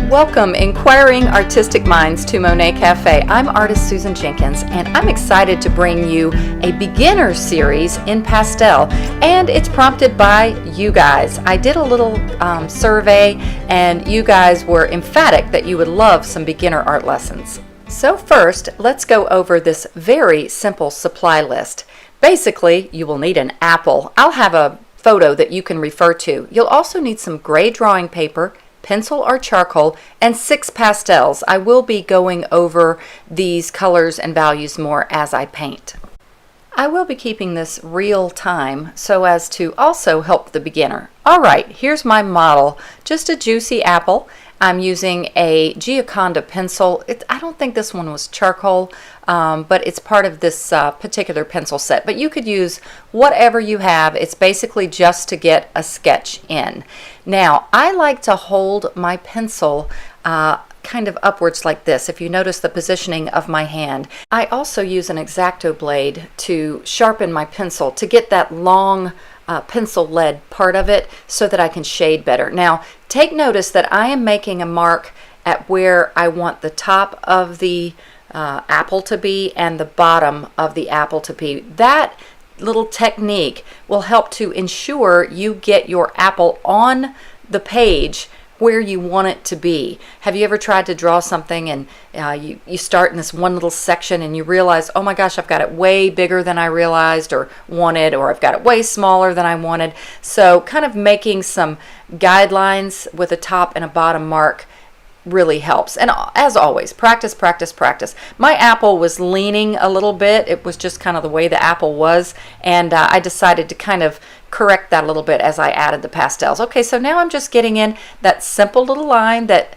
Welcome, inquiring artistic minds, to Monet Cafe. I'm artist Susan Jenkins, and I'm excited to bring you a beginner series in pastel, and it's prompted by you guys. I did a little survey, and you guys were emphatic that you would love some beginner art lessons. So first, let's go over this very simple supply list. Basically, you will need an apple. I'll have a photo that you can refer to. You'll also need some gray drawing paper, pencil or charcoal, and 6 pastels. I will be going over these colors and values more as I paint. I will be keeping this real time so as to also help the beginner. Alright, here's my model. Just a juicy apple. I'm using a Gioconda pencil. I don't think this one was charcoal, but it's part of this particular pencil set. But you could use whatever you have. It's basically just to get a sketch in. Now, I like to hold my pencil kind of upwards like this, if you notice the positioning of my hand. I also use an X-Acto blade to sharpen my pencil to get that long pencil lead part of it so that I can shade better. Now, take notice that I am making a mark at where I want the top of the apple to be and the bottom of the apple to be. That little technique will help to ensure you get your apple on the page where you want it to be. Have you ever tried to draw something and you start in this one little section and you realize, oh my gosh, I've got it way bigger than I realized or wanted, or I've got it way smaller than I wanted. So kind of making some guidelines with a top and a bottom mark really helps. And as always, practice, practice, practice. My apple was leaning a little bit. It was just kind of the way the apple was, and I decided to kind of correct that a little bit as I added the pastels. Okay, so now I'm just getting in that simple little line that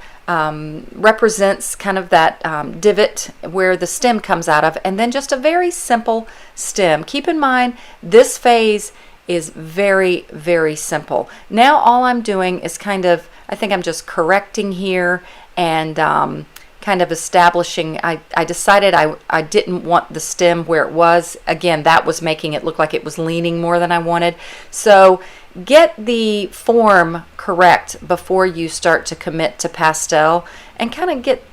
represents kind of that divot where the stem comes out of, and then just a very simple stem. Keep in mind, this phase is very, very simple. Now all I'm doing is kind of, I think I'm just correcting here and kind of establishing. I decided I didn't want the stem where it was. Again, that was making it look like it was leaning more than I wanted. So get the form correct before you start to commit to pastel, and kind of get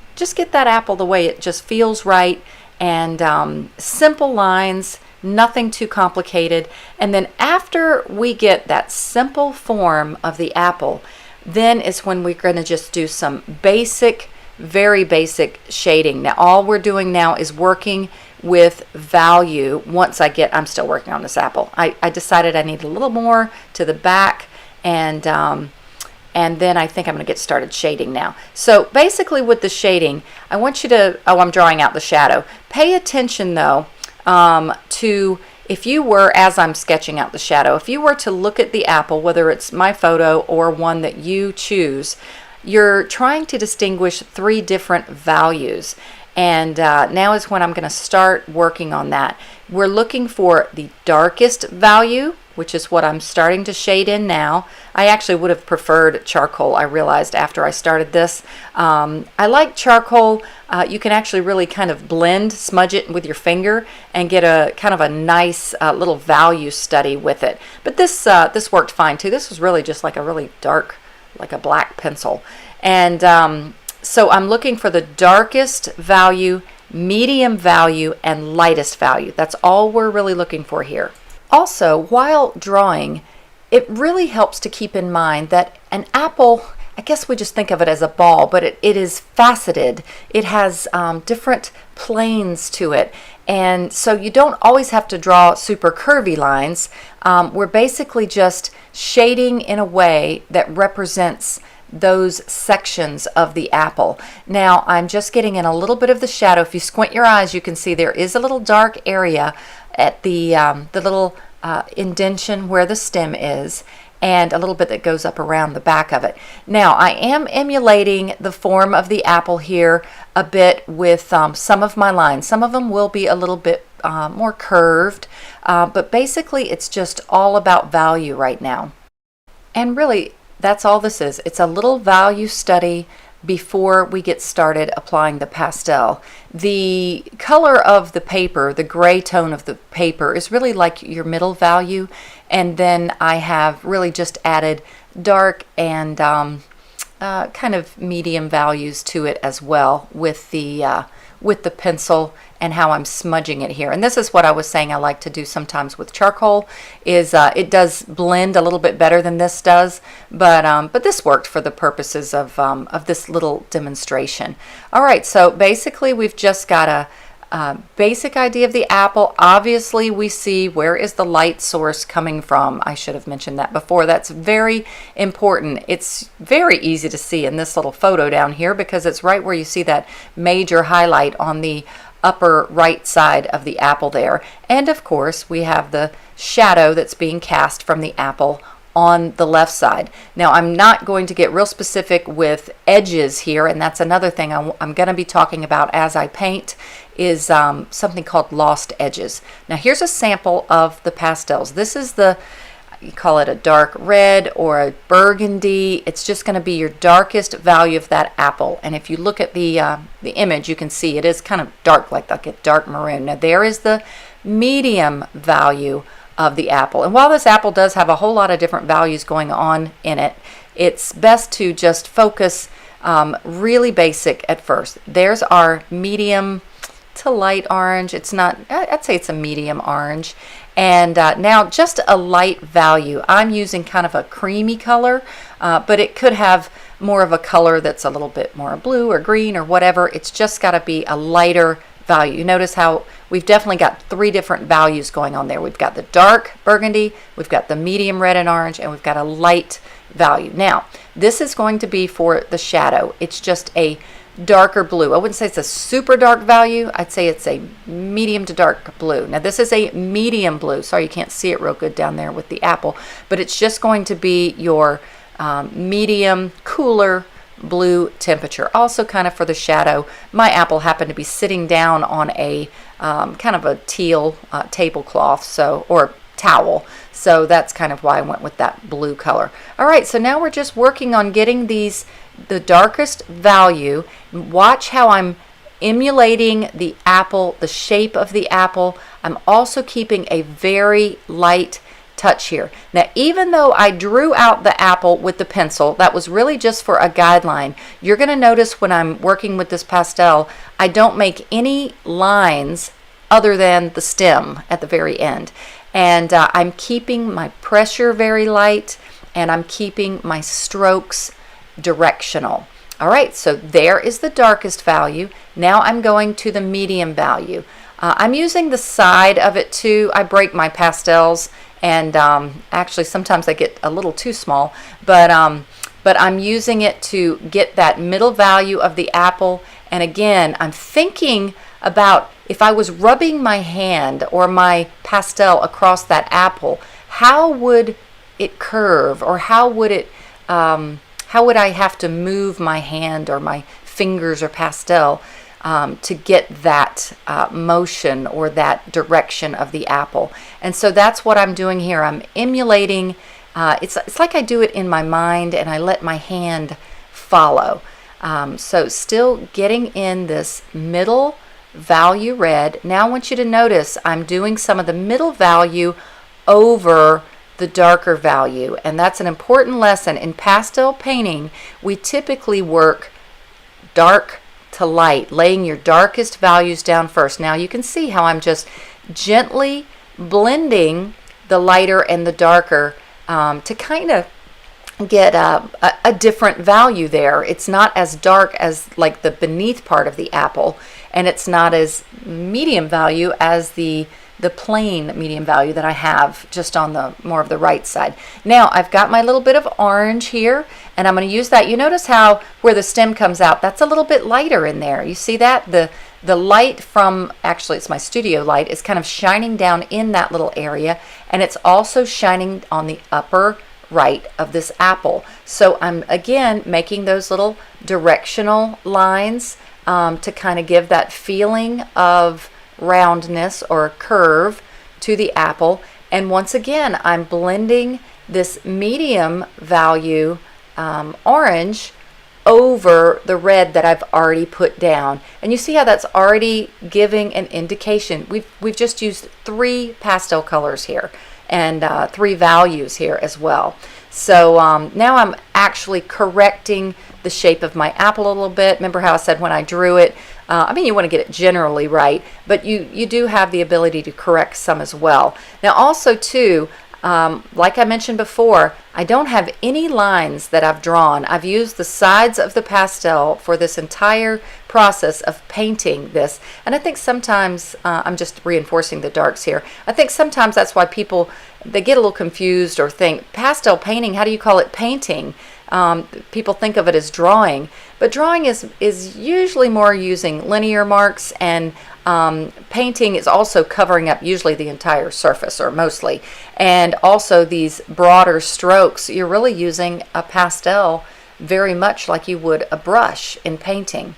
that apple the way it just feels right, and simple lines, nothing too complicated. And then after we get that simple form of the apple, then is when we're going to just do some basic, very basic shading. Now all we're doing now is working with value. Once I'm still working on this apple. I decided I need a little more to the back, and then I think I'm going to get started shading now. So basically with the shading, I want you to, I'm drawing out the shadow. Pay attention though to, if you were, as I'm sketching out the shadow, if you were to look at the apple, whether it's my photo or one that you choose, you're trying to distinguish 3 different values. And now is when I'm going to start working on that. We're looking for the darkest value, which is what I'm starting to shade in now. I actually would have preferred charcoal, I realized after I started this. I like charcoal. You can actually really kind of smudge it with your finger and get a kind of a nice little value study with it. But this worked fine too. This was really just like a really dark, like a black pencil. And so I'm looking for the darkest value, medium value, and lightest value. That's all we're really looking for here. Also, while drawing, it really helps to keep in mind that an apple, I guess we just think of it as a ball, but it is faceted. It has different planes to it. And so you don't always have to draw super curvy lines. We're basically just shading in a way that represents those sections of the apple. Now I'm just getting in a little bit of the shadow. If you squint your eyes, you can see there is a little dark area at the little indentation where the stem is, and a little bit that goes up around the back of it. Now I am emulating the form of the apple here a bit with some of my lines. Some of them will be a little bit more curved, but basically it's just all about value right now. And really, that's all this is. It's a little value study before we get started applying the pastel. The color of the paper, the gray tone of the paper, is really like your middle value, and then I have really just added dark and kind of medium values to it as well with the pencil and how I'm smudging it here. And this is what I was saying I like to do sometimes with charcoal, is it does blend a little bit better than this does, but this worked for the purposes of this little demonstration. All right, so basically we've just got a basic idea of the apple. Obviously we see where is the light source coming from. I should have mentioned that before. That's very important. It's very easy to see in this little photo down here because it's right where you see that major highlight on the upper right side of the apple there. And of course we have the shadow that's being cast from the apple on the left side. Now I'm not going to get real specific with edges here, and that's another thing I'm going to be talking about as I paint, is something called lost edges. Now here's a sample of the pastels. This is you call it a dark red or a burgundy. It's just going to be your darkest value of that apple. And if you look at the image, you can see it is kind of dark, like a dark maroon. Now there is the medium value of the apple. And while this apple does have a whole lot of different values going on in it, it's best to just focus really basic at first. There's our medium to light orange. It's not, I'd say it's a medium orange. And now just a light value. I'm using kind of a creamy color, but it could have more of a color that's a little bit more blue or green or whatever. It's just got to be a lighter value. You notice how we've definitely got three different values going on there. We've got the dark burgundy, we've got the medium red and orange, and we've got a light value. Now, this is going to be for the shadow. It's just a darker blue. I wouldn't say it's a super dark value. I'd say it's a medium to dark blue. Now this is a medium blue. Sorry, you can't see it real good down there with the apple, but it's just going to be your medium, cooler blue temperature. Also kind of for the shadow, my apple happened to be sitting down on a kind of a teal tablecloth, or towel, so that's kind of why I went with that blue color. All right, so now we're just working on getting the darkest value. Watch how I'm emulating the apple, the shape of the apple. I'm also keeping a very light touch here. Now, even though I drew out the apple with the pencil, that was really just for a guideline. You're going to notice when I'm working with this pastel, I don't make any lines other than the stem at the very end. And I'm keeping my pressure very light, and I'm keeping my strokes directional. All right, so there is the darkest value. Now I'm going to the medium value. I'm using the side of it too. I break my pastels, and actually sometimes they get a little too small, but I'm using it to get that middle value of the apple. And again, I'm thinking about if I was rubbing my hand or my pastel across that apple, how would it curve, or how would I have to move my hand or my fingers or pastel to get that motion or that direction of the apple. And so that's what I'm doing here. I'm emulating, it's like I do it in my mind and I let my hand follow. So still getting in this middle value red. Now I want you to notice I'm doing some of the middle value over the darker value, and that's an important lesson. In pastel painting, we typically work dark to light, laying your darkest values down first. Now you can see how I'm just gently blending the lighter and the darker to kind of get a different value there. It's not as dark as like the beneath part of the apple, and it's not as medium value as the plain medium value that I have just on the more of the right side. Now I've got my little bit of orange here, and I'm going to use that. You notice how where the stem comes out, that's a little bit lighter in there. You see that? The light from, actually it's my studio light, is kind of shining down in that little area, and it's also shining on the upper right of this apple. So I'm again making those little directional lines to kind of give that feeling of roundness or curve to the apple. And once again, I'm blending this medium value orange over the red that I've already put down. And you see how that's already giving an indication. We've just used 3 pastel colors here and 3 values here as well. So now I'm actually correcting the shape of my apple a little bit. Remember how I said when I drew it, I mean, you want to get it generally right, but you do have the ability to correct some as well. Now also too, like I mentioned before, I don't have any lines that I've drawn. I've used the sides of the pastel for this entire process of painting this. And I think sometimes, I'm just reinforcing the darks here, I think sometimes that's why people, they get a little confused or think, pastel painting, how do you call it painting? People think of it as drawing, but drawing is usually more using linear marks, and painting is also covering up usually the entire surface, or mostly. And also these broader strokes, you're really using a pastel very much like you would a brush in painting.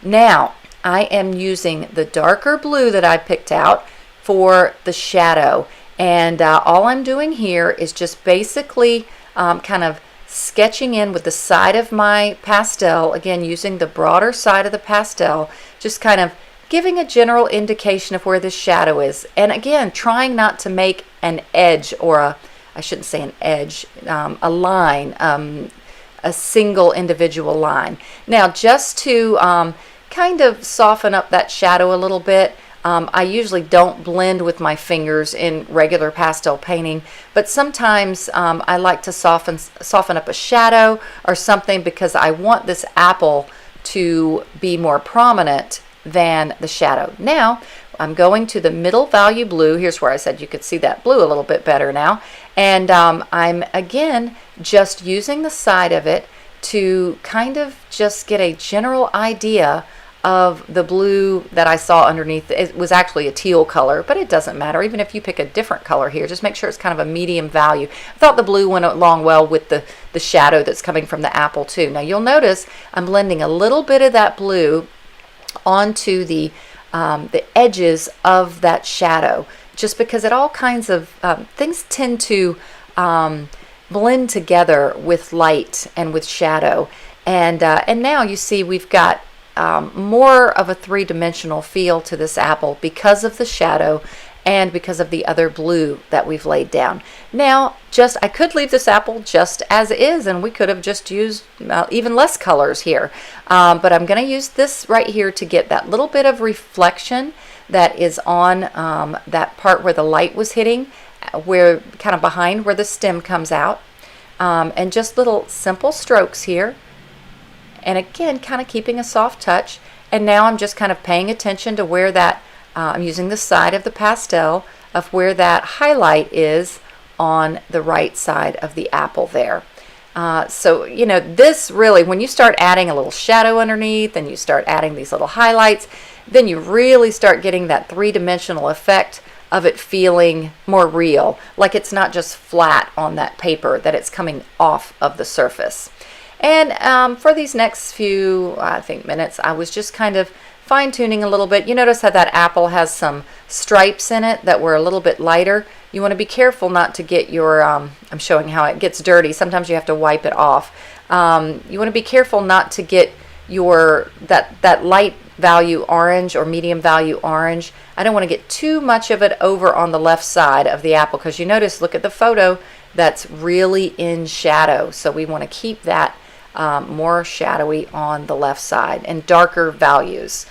Now I am using the darker blue that I picked out for the shadow, and all I'm doing here is just basically kind of sketching in with the side of my pastel, again using the broader side of the pastel, just kind of giving a general indication of where the shadow is. And again, trying not to make an edge, or I shouldn't say an edge, a line, a single individual line. Now just to kind of soften up that shadow a little bit, I usually don't blend with my fingers in regular pastel painting, but sometimes I like to soften up a shadow or something, because I want this apple to be more prominent than the shadow. Now I'm going to the middle value blue. Here's where I said you could see that blue a little bit better now. And I'm again just using the side of it to kind of just get a general idea of the blue that I saw underneath. It was actually a teal color, but it doesn't matter. Even if you pick a different color here, just make sure it's kind of a medium value. I thought the blue went along well with the shadow that's coming from the apple too. Now you'll notice I'm blending a little bit of that blue onto the edges of that shadow, just because it all kinds of things tend to blend together with light and with shadow. And now you see we've got more of a three-dimensional feel to this apple because of the shadow and because of the other blue that we've laid down. Now I could leave this apple just as is, and we could have just used even less colors here, but I'm going to use this right here to get that little bit of reflection that is on that part where the light was hitting, where kind of behind where the stem comes out, and just little simple strokes here. And again, kind of keeping a soft touch. And now I'm just kind of paying attention to where that, I'm using the side of the pastel of where that highlight is on the right side of the apple there. So, you know, this really, when you start adding a little shadow underneath and you start adding these little highlights, then you really start getting that three-dimensional effect of it feeling more real, like it's not just flat on that paper, that it's coming off of the surface. And for these next few, I think, minutes, I was just kind of fine-tuning a little bit. You notice how that apple has some stripes in it that were a little bit lighter. You want to be careful not to get your, I'm showing how it gets dirty. Sometimes you have to wipe it off. You want to be careful not to get your, that light value orange or medium value orange. I don't want to get too much of it over on the left side of the apple, because you notice, look at the photo, that's really in shadow. So we want to keep that more shadowy on the left side and darker values.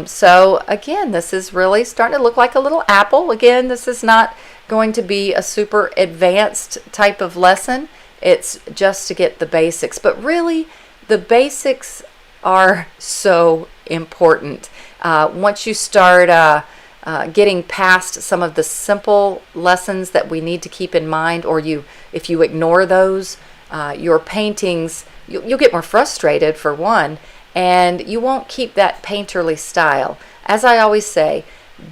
So again, this is really starting to look like a little apple. Again, this is not going to be a super advanced type of lesson. It's just to get the basics, but really the basics are so important. Once you start getting past some of the simple lessons that we need to keep in mind, or if you ignore those, your paintings, you'll get more frustrated for one, and you won't keep that painterly style. As I always say,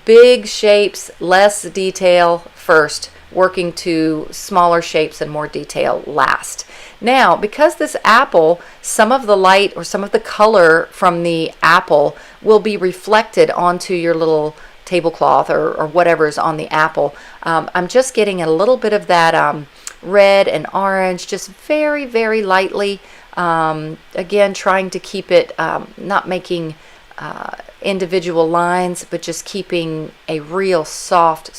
big shapes, less detail first, working to smaller shapes and more detail last. Now, because this apple, some of the light or some of the color from the apple will be reflected onto your little tablecloth or whatever's on the apple, I'm just getting a little bit of that red and orange, just very, very lightly. Again, trying to keep it, not making individual lines, but just keeping a real soft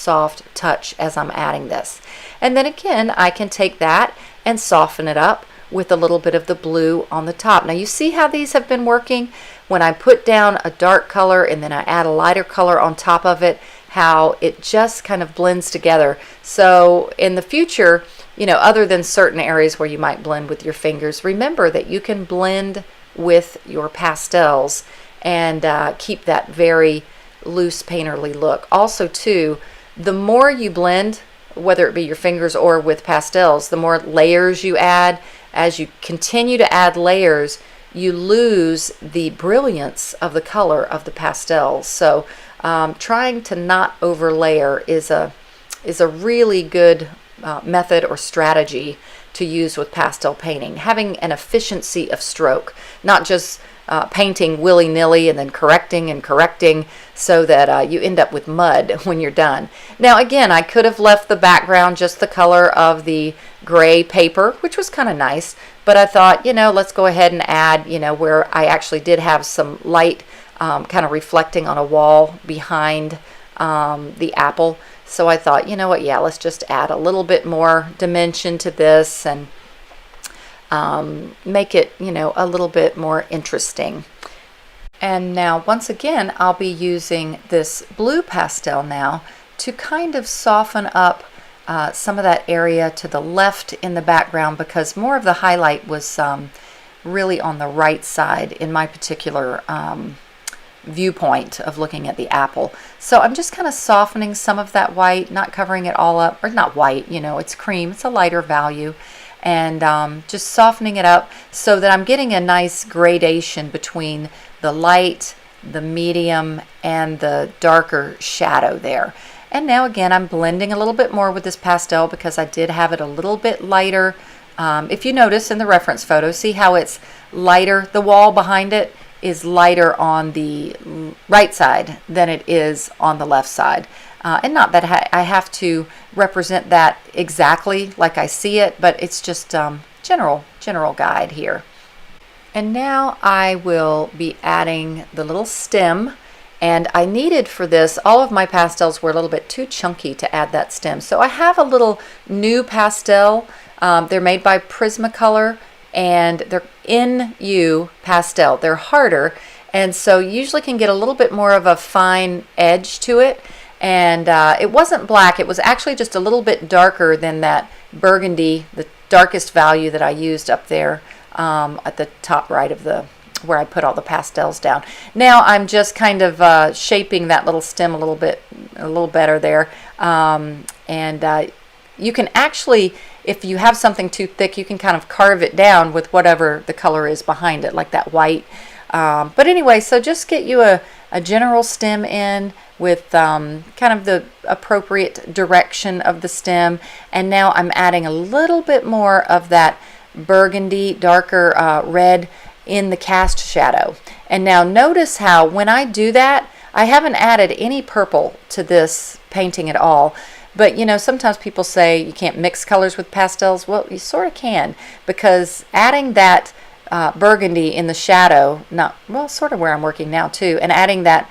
touch as I'm adding this. And then again, I can take that and soften it up with a little bit of the blue on the top. Now you see how these have been working? When I put down a dark color and then I add a lighter color on top of it, how it just kind of blends together. So in the future, you know, other than certain areas where you might blend with your fingers, remember that you can blend with your pastels and keep that very loose painterly look. Also too, the more you blend, whether it be your fingers or with pastels, the more layers you add. As you continue to add layers, you lose the brilliance of the color of the pastels. So trying to not overlayer is a really good method or strategy to use with pastel painting. Having an efficiency of stroke, not just painting willy-nilly and then correcting so that you end up with mud when you're done. Now again, I could have left the background just the color of the gray paper, which was kind of nice, but I thought, you know, let's go ahead and add, you know, where I actually did have some light kind of reflecting on a wall behind the apple. So I thought, you know what, yeah, let's just add a little bit more dimension to this and make it, you know, a little bit more interesting. And now once again, I'll be using this blue pastel now to kind of soften up some of that area to the left in the background, because more of the highlight was really on the right side in my particular viewpoint of looking at the apple. So I'm just kind of softening some of that white, not covering it all up, or not white, you know, it's cream, it's a lighter value, and just softening it up so that I'm getting a nice gradation between the light, the medium, and the darker shadow there. And now again, I'm blending a little bit more with this pastel because I did have it a little bit lighter. If you notice in the reference photo, see how it's lighter, the wall behind it is lighter on the right side than it is on the left side. And not that I have to represent that exactly like I see it, but it's just general guide here. And now I will be adding the little stem, and I needed for this, all of my pastels were a little bit too chunky to add that stem. So I have a little new pastel. They're made by Prismacolor, and they're NU pastel. They're harder, and so you usually can get a little bit more of a fine edge to it. And it wasn't black, it was actually just a little bit darker than that burgundy, the darkest value that I used up there at the top right of the where I put all the pastels down. Now I'm just kind of shaping that little stem a little better there, and you can actually, if you have something too thick, you can kind of carve it down with whatever the color is behind it, like that white. But anyway, so just get you a general stem in with kind of the appropriate direction of the stem, and now I'm adding a little bit more of that burgundy, darker red in the cast shadow. And now notice how when I do that, I haven't added any purple to this painting at all. But you know, sometimes people say you can't mix colors with pastels. Well, you sort of can, because adding that burgundy in the shadow, sort of where I'm working now too, and adding that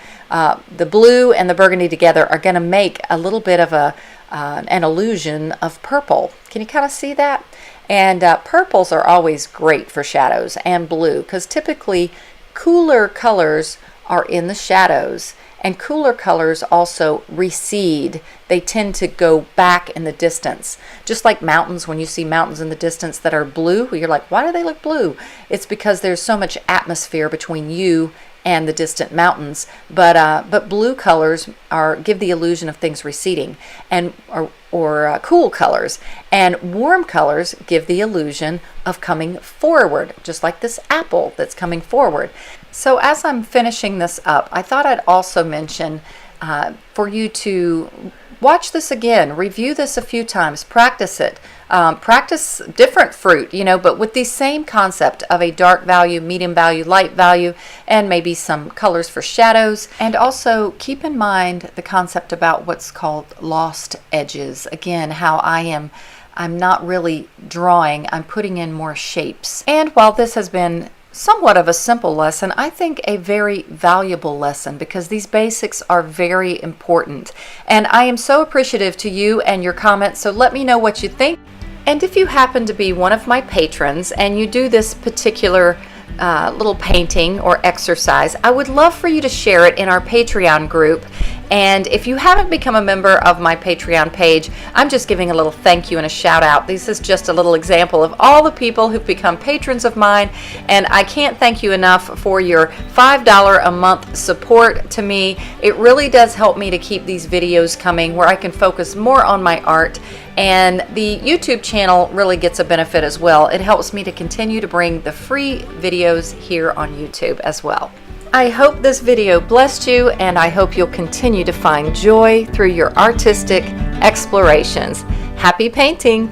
the blue and the burgundy together are going to make a little bit of an illusion of purple. Can you kind of see that? And purples are always great for shadows, and blue, because typically cooler colors are in the shadows, and cooler colors also recede. They tend to go back in the distance. Just like mountains, when you see mountains in the distance that are blue, you're like, why do they look blue? It's because there's so much atmosphere between you and the distant mountains. But blue colors give the illusion of things receding, and or cool colors, and warm colors give the illusion of coming forward, just like this apple that's coming forward. So as I'm finishing this up, I thought I'd also mention for you to watch this again, review this a few times, practice it. Practice different fruit, you know, but with the same concept of a dark value, medium value, light value, and maybe some colors for shadows. And also keep in mind the concept about what's called lost edges. Again, how I'm not really drawing, I'm putting in more shapes. And while this has been somewhat of a simple lesson, I think a very valuable lesson, because these basics are very important. And I am so appreciative to you and your comments, so let me know what you think. And if you happen to be one of my patrons and you do this particular little painting or exercise, I would love for you to share it in our Patreon group. And if you haven't become a member of my Patreon page, I'm just giving a little thank you and a shout out. This is just a little example of all the people who've become patrons of mine, and I can't thank you enough for your $5 a month support to me. It really does help me to keep these videos coming where I can focus more on my art, and the YouTube channel really gets a benefit as well. It helps me to continue to bring the free videos here on YouTube as well. I hope this video blessed you, and I hope you'll continue to find joy through your artistic explorations. Happy painting!